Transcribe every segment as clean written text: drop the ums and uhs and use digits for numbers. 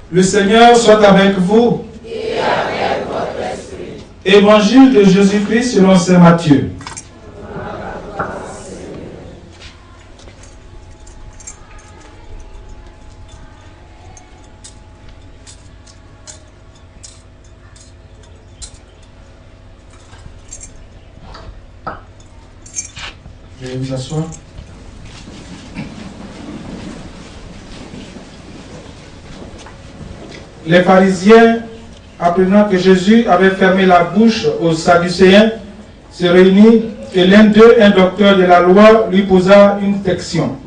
Le Seigneur soit avec vous. Et avec votre esprit. Évangile de Jésus-Christ selon saint Matthieu. Je vais vous asseoir. Les pharisiens, apprenant que Jésus avait fermé la bouche aux Sadducéens, se réunirent et l'un d'eux, un docteur de la loi, lui posa une question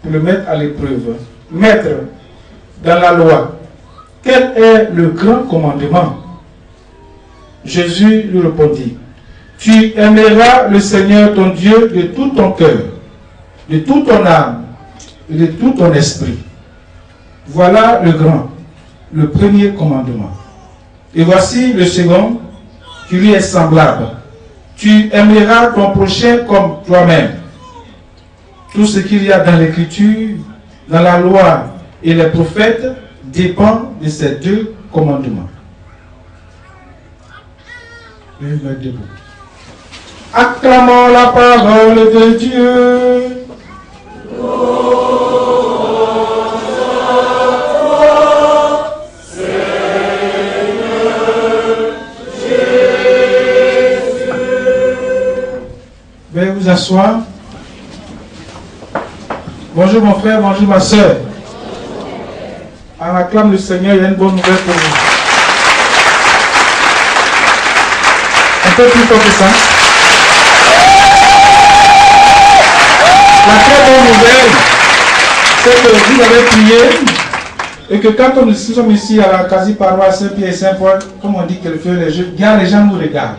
pour le mettre à l'épreuve. Maître, dans la loi, quel est le grand commandement? Jésus lui répondit, tu aimeras le Seigneur ton Dieu de tout ton cœur, de toute ton âme et de tout ton esprit. Voilà le grand, le premier commandement. Et voici le second, qui lui est semblable. Tu aimeras ton prochain comme toi-même. Tout ce qu'il y a dans l'Écriture, dans la loi et les prophètes dépend de ces deux commandements. Debout. Acclamons la parole de Dieu. Veuillez vous asseoir. Bonjour mon frère, bonjour ma soeur. On acclame le Seigneur, il y a une bonne nouvelle pour vous. Un peu plus fort que ça. La très bonne nouvelle, c'est que vous avez prié et que quand nous sommes ici à la quasi-paroisse Saint-Pierre et Saint-Paul, comme on dit quelquefois, les gens nous regardent.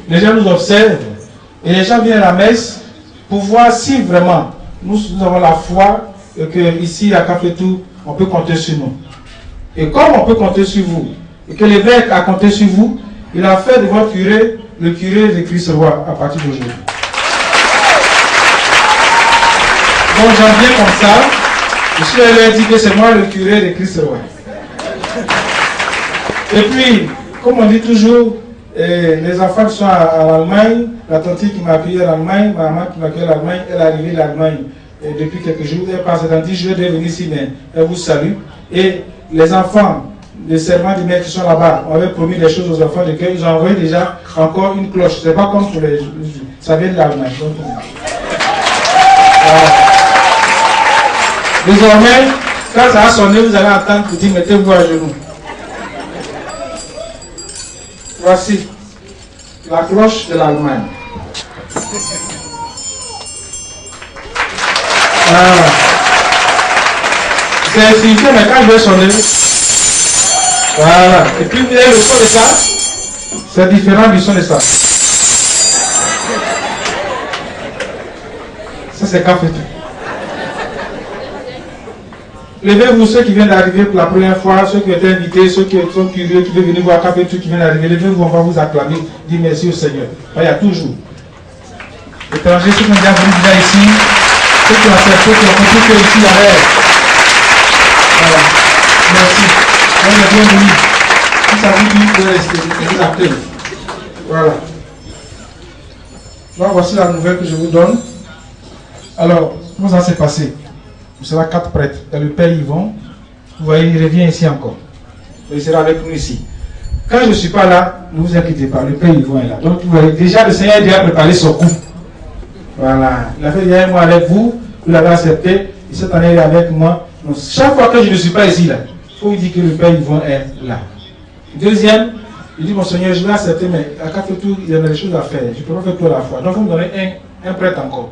Les gens nous observent. Et les gens viennent à la messe pour voir si vraiment nous avons la foi et qu'ici à Cafétou, on peut compter sur nous. Et comme on peut compter sur vous, et que l'évêque a compté sur vous, il a fait de votre curé le curé de Christ-Roi à partir d'aujourd'hui. Donc j'en viens comme ça, je suis allé dire que c'est moi le curé de Christ-Roi. Et puis, comme on dit toujours, les enfants qui sont à l'Allemagne, la tante qui m'a accueilli à l'Allemagne, ma maman qui m'a accueilli à l'Allemagne, elle est arrivée à l'Allemagne depuis quelques jours. Elle passe dans 10 jours, elle est venue ici, mais elle vous salue. Et les enfants, les servants du maître qui sont là-bas, on avait promis des choses aux enfants de cœur. Ils ont envoyé déjà encore une cloche. C'est pas comme pour les. Ça vient de l'Allemagne. Désormais, quand ça a sonné, vous allez entendre pour dire mettez-vous à genoux. Voici la cloche de l'Allemagne. C'est insignifiant, mais quand je vais sonner, voilà. Et puis vous voyez le son de ça, c'est différent du son de ça. Ça c'est café. Levez-vous ceux qui viennent d'arriver pour la première fois, ceux qui ont été invités, ceux qui sont curieux, qui veulent venir voir Café, ceux qui viennent d'arriver. Levez-vous, on va vous acclamer, dire merci au Seigneur. Il y a toujours. Étrangers, ceux qui ont déjà venu déjà ici, ceux qui ont accepté, qui ont compris que ici, il y avait. Voilà. Merci. On est bienvenus. Si ça vous dit de rester, vous appelez. Voilà. Donc, voici la nouvelle que je vous donne. Alors, comment ça s'est passé? Il sera 4 prêtres. Il y a le Père Yvon. Vous voyez, il revient ici encore. Il sera avec nous ici. Quand je ne suis pas là, ne vous inquiétez pas, le Père Yvon est là. Donc, vous voyez, déjà, le Seigneur a déjà préparé son coup. Voilà. Il a fait déjà un mois avec vous. Vous l'avez accepté. Et cette année, il est avec moi. Donc, chaque fois que je ne suis pas ici, là, il faut vous dire que le Père Yvon est là. Deuxième, il dit, mon Seigneur, je vais accepter, mais à Cafétou, il y a des choses à faire. Je ne peux pas faire tout à la fois. Donc, vous me donnez un prêtre encore.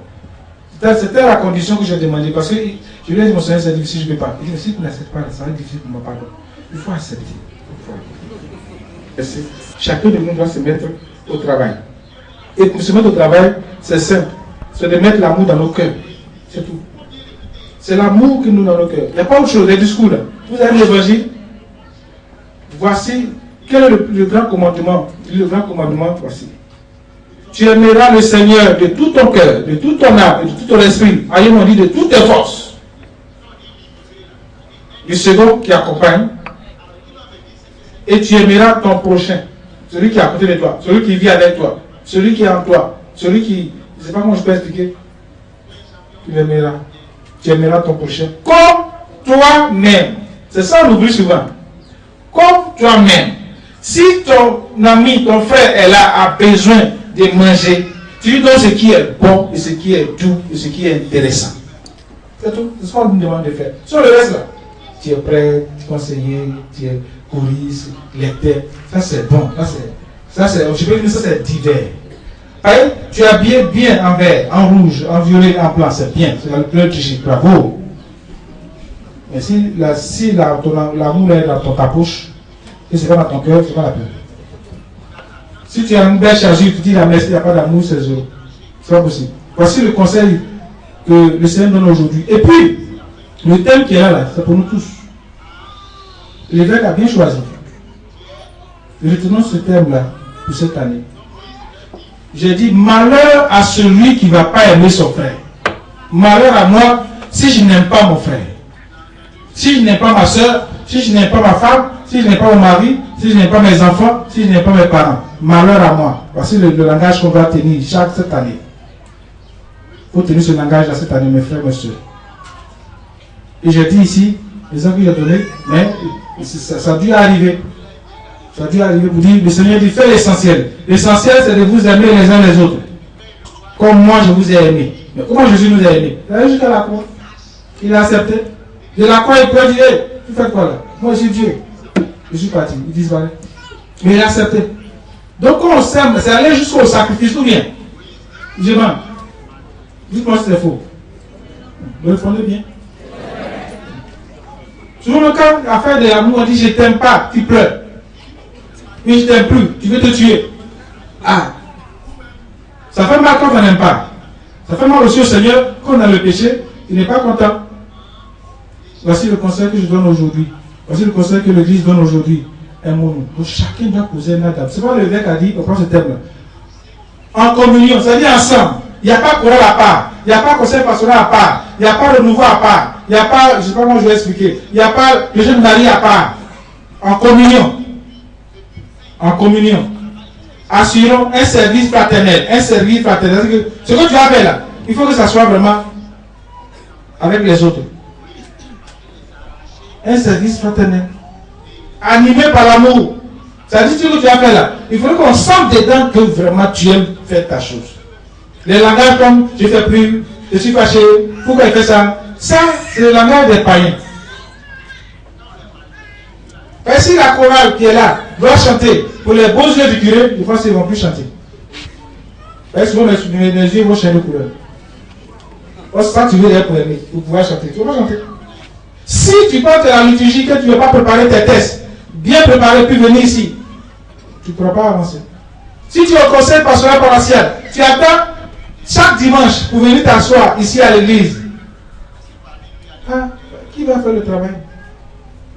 C'était la condition que j'ai demandé. Parce que je lui ai dit, mon Seigneur, c'est difficile, je ne peux pas. Il dit, mais si tu n'acceptes pas, ça va être difficile pour moi, pardon. Il faut accepter. Chacun de nous doit se mettre au travail. Et pour se mettre au travail, c'est simple. C'est de mettre l'amour dans nos cœurs. C'est tout. C'est l'amour que nous dans nos cœurs. Il n'y a pas autre chose. Les discours là. Vous avez l'évangile. Voici. Quel est le grand commandement? Le grand commandement, voici. Tu aimeras le Seigneur de tout ton cœur, de toute ton âme, et de tout ton esprit. Ailleurs on dit de toutes tes forces. le second qui accompagne, et tu aimeras ton prochain, celui qui est à côté de toi, celui qui vit avec toi, celui qui est en toi, celui qui, je ne sais pas comment je peux expliquer, tu l'aimeras. Tu aimeras ton prochain comme toi-même. C'est ça on oublie souvent. Comme toi-même. Si ton ami, ton frère est là, a besoin de manger, tu lui donnes ce qui est bon, et ce qui est doux, et ce qui est intéressant. C'est tout. C'est ce qu'on nous demande de faire. Sur le reste là, tu es prêt, tu es conseiller, tu es choriste, lecteur. Ça c'est bon. Ça c'est divers. Pareil, tu es habillé bien en vert, en rouge, en violet, en blanc, c'est bien. C'est la couleur du J. Bravo. Mais si l'amour est dans ta poche, et c'est pas dans ton cœur, c'est pas la peine. Si tu as une belle chargure, tu dis la merci, il n'y a pas d'amour, c'est zéro. C'est pas possible. Voici le conseil que le Seigneur donne aujourd'hui. Et puis, le thème qui est là, c'est pour nous tous. L'évêque a bien choisi. Retenons ce thème-là pour cette année. J'ai dit, malheur à celui qui ne va pas aimer son frère. Malheur à moi si je n'aime pas mon frère. Si je n'aime pas ma soeur, si je n'aime pas ma femme, si je n'aime pas mon mari, si je n'aime pas mes enfants, si je n'aime pas mes parents. Malheur à moi. Voici le langage qu'on va tenir cette année. Il faut tenir ce langage-là cette année, mes frères, mes soeurs. Et j'ai dit ici, les gens qui j'ai donné, mais ça a dû arriver. Ça a dû arriver pour dire, le Seigneur dit, fais l'essentiel. L'essentiel, c'est de vous aimer les uns les autres. Comme moi, je vous ai aimé. Mais comment Jésus nous a aimés? Il est jusqu'à la croix. Il a accepté. De la croix, il peut dire, hey, tu fais quoi là? Moi, je suis Dieu. Je suis parti. Il disparaît. Mais il a accepté. Donc, quand on s'aime, c'est aller jusqu'au sacrifice, ou bien? Je mens. Dites-moi si c'est faux. Vous répondez bien. Souvent, le cas, l'affaire de l'amour, on dit, je ne t'aime pas, tu pleures. Mais je ne t'aime plus, tu veux te tuer. Ah, ça fait mal quand on n'aime pas. Ça fait mal aussi au Seigneur quand on a le péché, il n'est pas content. Voici le conseil que je donne aujourd'hui. Voici le conseil que l'Église donne aujourd'hui. Aimons-nous. Donc chacun doit poser un adapte. C'est pas le évêque a dit, on prend ce thème-là. En communion, c'est-à-dire ensemble. Il n'y a pas chorale à part. Il n'y a pas conseil pastoral à part. Il n'y a pas le nouveau à part. Il n'y a pas, je ne sais pas comment je vais expliquer. Il n'y a pas le jeune mari à part. En communion. En communion. Assurons un service fraternel. Un service fraternel. Ce que tu as fait là, il faut que ça soit vraiment avec les autres. Un service fraternel. Animé par l'amour. Ça dit ce que tu as fait là. Il faut qu'on sente dedans que vraiment tu aimes faire ta chose. Les langages comme je ne fais plus, je suis fâché, pourquoi il fait ça? Ça, c'est le langage des païens. Et si la chorale qui est là doit chanter pour les beaux yeux du curé, je pense qu'ils ne vont plus chanter. Et souvent, mes yeux vont changer de couleur. Quand tu veux les pour aimer, pour pouvoir chanter, tu ne vas pas chanter. Si tu portes la liturgie que tu ne veux pas préparer tes tests, bien préparé, puis venir ici, tu ne pourras pas avancer. Si tu es au conseil pastoral paroissial, tu attends chaque dimanche pour venir t'asseoir ici à l'église. Ah, qui va faire le travail?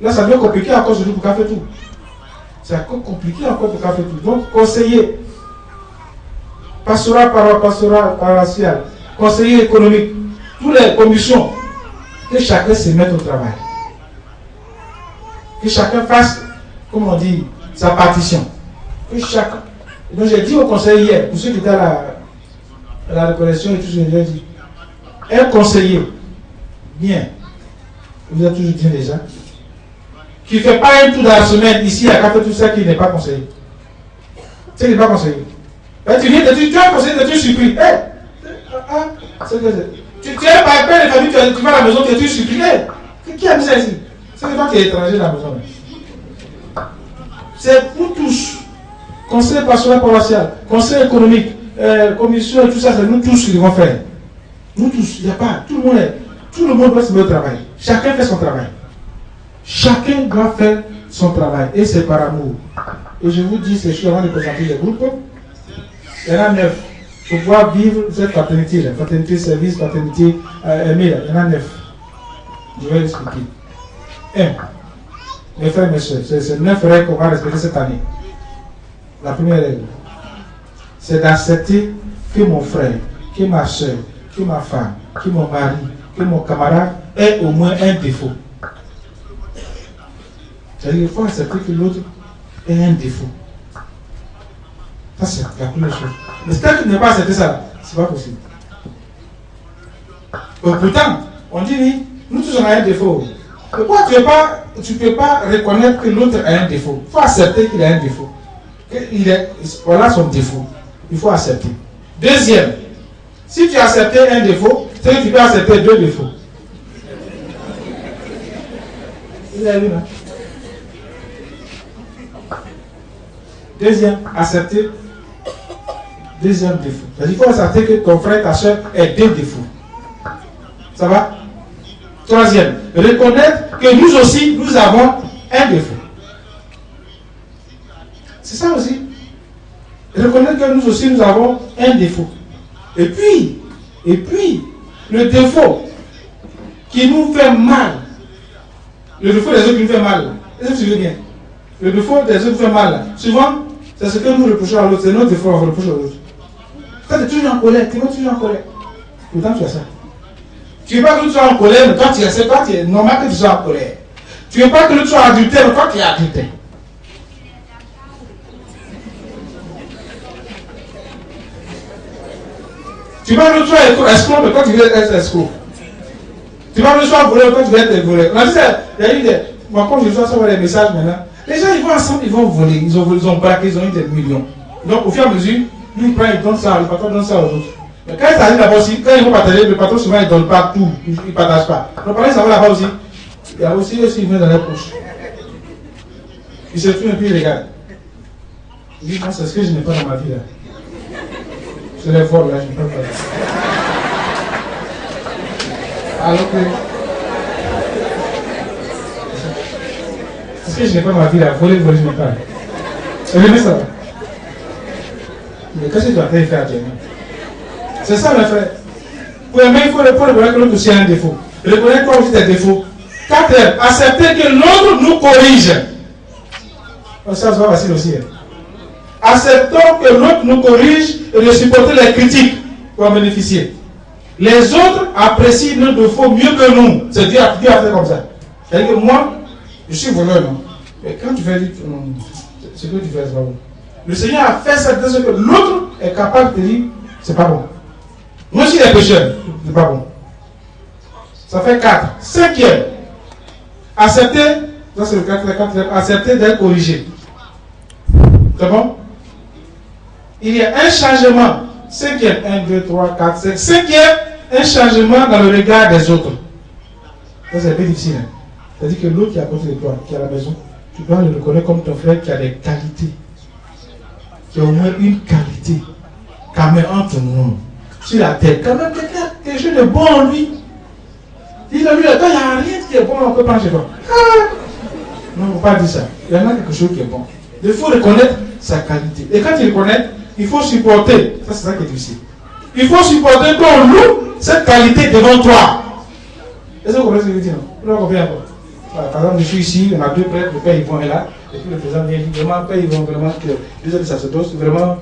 Là, ça devient compliqué encore aujourd'hui pour faire tout. C'est encore compliqué encore pour faire tout. Donc, conseiller pastoral paroissial, conseiller économique, toutes les commissions, que chacun se mette au travail. Que chacun fasse, comme on dit, sa partition. Que chacun. Donc, j'ai dit au conseil hier, pour ceux qui étaient à la reconnaissance et tout ce que j'ai dit, un conseiller, bien, vous êtes toujours bien déjà, qui ne fait pas un tour dans la semaine ici à faire tout ça qui n'est pas conseillé. C'est qui n'est pas conseillé. Ben, tu viens, tu as conseillé, tu es surpris. Tu es par père de famille, tu vas à la maison, tu es surpris. Qui a mis ça ici? C'est toi qui es étranger dans la maison. C'est pour tous. Conseil pastoral paroissial, conseil économique, commission et tout ça, c'est nous tous qui devons faire. Nous tous, il n'y a pas, tout le monde doit se mettre au travail. Chacun fait son travail. Chacun doit faire son travail. Et c'est par amour. Et je vous dis ces choses avant de présenter les groupes. Il y en a 9. Pour pouvoir vivre cette fraternité, la fraternité service, fraternité aimée, il y en a 9. Je vais l'expliquer. 1. Mes frères et mes soeurs, c'est 9 règles qu'on va respecter cette année. La première règle, c'est d'accepter que mon frère, que ma soeur, que ma femme, que mon mari, que mon camarade ait au moins un défaut. C'est-à-dire qu'il faut accepter que l'autre ait un défaut. Ça, c'est la première chose. Mais si tu n'as pas accepté ça, c'est pas possible. Pourtant, on dit oui, nous tous on a un défaut. Pourquoi tu ne peux pas reconnaître que l'autre a un défaut? Il faut accepter qu'il a un défaut. Voilà son défaut. Il faut accepter. Deuxième, si tu as accepté un défaut, c'est que tu peux accepter deux défauts. Vous avez vu, non? Deuxième, accepter. Deuxième défaut. C'est-à-dire qu'il faut accepter que ton frère, ta soeur ait deux défauts. Ça va? Troisième, reconnaître que nous aussi, nous avons un défaut. C'est ça aussi. Reconnaître que nous aussi, nous avons un défaut. Et puis, le défaut qui nous fait mal, le défaut des autres qui nous fait mal, est-ce que tu veux bien? Le défaut des autres nous fait mal, souvent, c'est ce que nous reprochons à l'autre, c'est notre défaut qu'on reproche à l'autre. Toi, tu es toujours en colère, tu es toujours en colère. Pourtant, tu as ça. Tu ne veux pas que tu sois en colère, mais toi, tu es toi, tu es normal que tu sois en colère. Tu ne veux pas que tu sois adultère, mais toi, tu es adultère. Tu vas le soir escroc, mais toi tu veux être escroc. Tu vas le soir voler, mais toi tu veux être volé. On a dit ça, il y a eu des. Moi, quand je dois savoir les messages maintenant, les gens ils vont ensemble, ils vont voler. Ils ont braqué, ils ont eu des millions. Donc, au fur et à mesure, lui il prend, il donne ça, le patron donne ça aux autres. Mais quand ils arrivent là-bas aussi, quand ils vont partager, le patron souvent il ne donne pas tout, il ne partage pas. Donc, pendant qu'ils s'en vont là-bas aussi, il y a aussi eux qui viennent dans leur poche. Ils se trouvent et puis ils regardent. Ils disent, c'est ce que je n'ai pas dans ma vie là. C'est l'effort là, je ne peux pas. Alors que. Est-ce que je n'ai pas ma vie là? Voler, je n'ai pas. Vous voyez ça? Mais qu'est-ce que tu vas faire, Dieu? C'est ça, mes frères. Pour aimer, il faut reconnaître que l'autre aussi a un défaut. Reconnaître toi aussi tes défauts. Quatrième, accepter que l'autre nous corrige. Ça, c'est pas facile aussi. Acceptons que l'autre nous corrige et de supporter les critiques pour en bénéficier. Les autres apprécient nos défauts mieux que nous. C'est Dieu a fait comme ça. C'est-à-dire que moi, je suis voleur, non? Mais quand tu fais ce que tu fais, c'est pas bon. Le Seigneur a fait ça de ce que l'autre est capable de dire, c'est pas bon. Moi aussi, les pécheurs, c'est pas bon. Ça fait 4. Cinquième, accepter, ça c'est le quatrième, accepter d'être corrigé. C'est bon? Il y a un changement. Cinquième, 1, 2, 3, 4, 5. Cinquième, un changement dans le regard des autres. Ça, c'est un peu difficile. Hein? C'est-à-dire que l'autre qui est à côté de toi, qui est à la maison, tu dois le reconnaître comme ton frère qui a des qualités. Qui a au moins une qualité. Quand même entre nous. Sur la tête, quand même, quelque chose de bon en lui. Il a lui, là-dedans, il n'y a rien qui est bon, on peut pas chez toi. Non, il ne faut pas dire ça. Il y en a quelque chose qui est bon. Il faut reconnaître sa qualité. Et quand il reconnaît, il faut supporter. Ça, c'est ça qui est difficile. Il faut supporter qu'on loue cette qualité devant toi. Est-ce que vous comprenez ce que je veux dire? Vous comprenez encore? Par exemple, je suis ici, on a deux prêtres, le père Yvon est là, et puis le président vient dire vraiment, père Yvon, vraiment, deux autres sacerdotes, vraiment,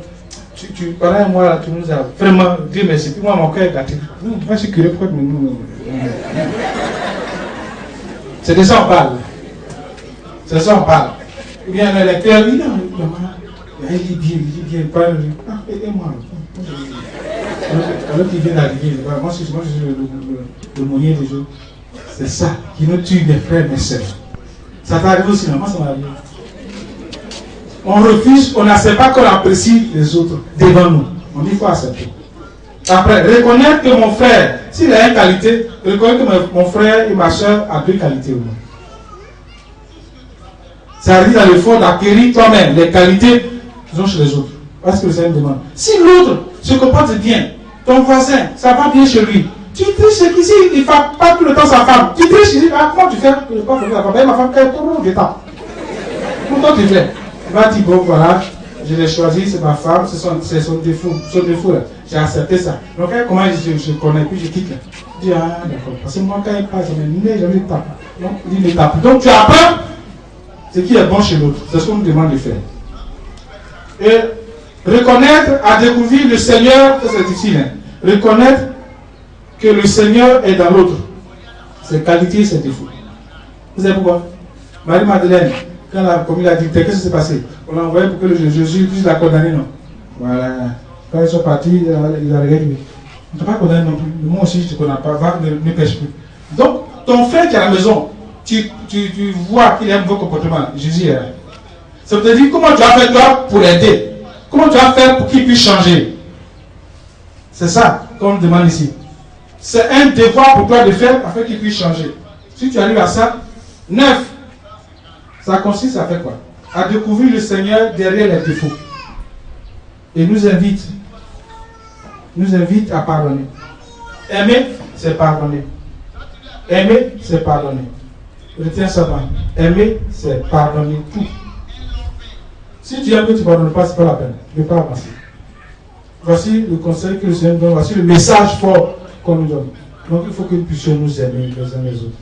pendant un mois là, tu nous as vraiment dit merci. Puis moi, mon cœur est gâté. Moi, je suis curieux, pourquoi nous. C'est de ça on parle. C'est de ça on parle. Ou bien le lecteur, il dit bien, pas aidez-moi. Alors qu'il vient d'arriver, moi je suis le moyen des jours. C'est ça qui nous tue, mes frères, mes sœurs. Ça t'arrive aussi, moi ça m'arrive. On refuse, on n'accepte pas qu'on apprécie les autres devant nous. On dit qu'il faut accepter. Après, reconnaître que mon frère, s'il a une qualité, reconnaître que mon frère et ma soeur ont deux qualités au moins. Ça arrive dans l'effort d'acquérir toi-même les qualités qu'ils ont chez les autres. Parce que le Seigneur demande. Si l'autre se comporte bien, ton voisin, ça va bien chez lui. Tu triches ici, il ne fait pas tout le temps sa femme. Tu triches ici, comment tu fais que je ne pas faire la femme? Ma femme, je tape. Comment tu fais? Il va dire, bon voilà, je l'ai choisi, c'est ma femme, c'est son défaut. Son défaut là. J'ai accepté ça. Donc comment je connais, puis je quitte là. Je dis, ah d'accord. Parce que moi quand il passe, je me tape. Donc il me tape. Donc tu apprends ce qui est bon chez l'autre. C'est ce qu'on nous demande de faire. Et reconnaître, à découvrir le Seigneur, ça c'est difficile. Hein. Reconnaître que le Seigneur est dans l'autre. Ses qualités, ses défauts. Vous savez pourquoi? Marie-Madeleine, quand la commune a dicté, qu'est-ce qui s'est passé? On l'a envoyé pour que Jésus puisse la condamner, non? Voilà. Quand ils sont partis, il a regardé. On ne t'a pas condamné non plus. Moi aussi, je ne te connais pas. Va, ne pêche plus. Donc, ton frère qui est à la maison, tu vois qu'il aime vos comportements. Jésus est là. Ça veut dire comment tu vas faire toi pour l'aider. Comment tu vas faire pour qu'il puisse changer. C'est ça qu'on demande ici. C'est un devoir pour toi de faire afin qu'il puisse changer. Si tu arrives à ça, 9, ça consiste à faire quoi? À découvrir le Seigneur derrière les défauts. Et nous invite à pardonner. Aimer, c'est pardonner. Aimer, c'est pardonner. Retiens ça bien. Aimer, c'est pardonner tout. Si tu aimes que tu ne pardonnes pas, ce n'est pas la peine. Ne pas avancer. Voici le conseil que le Seigneur donne. Voici le message fort qu'on nous donne. Donc il faut que nous puissions nous aimer les uns les autres.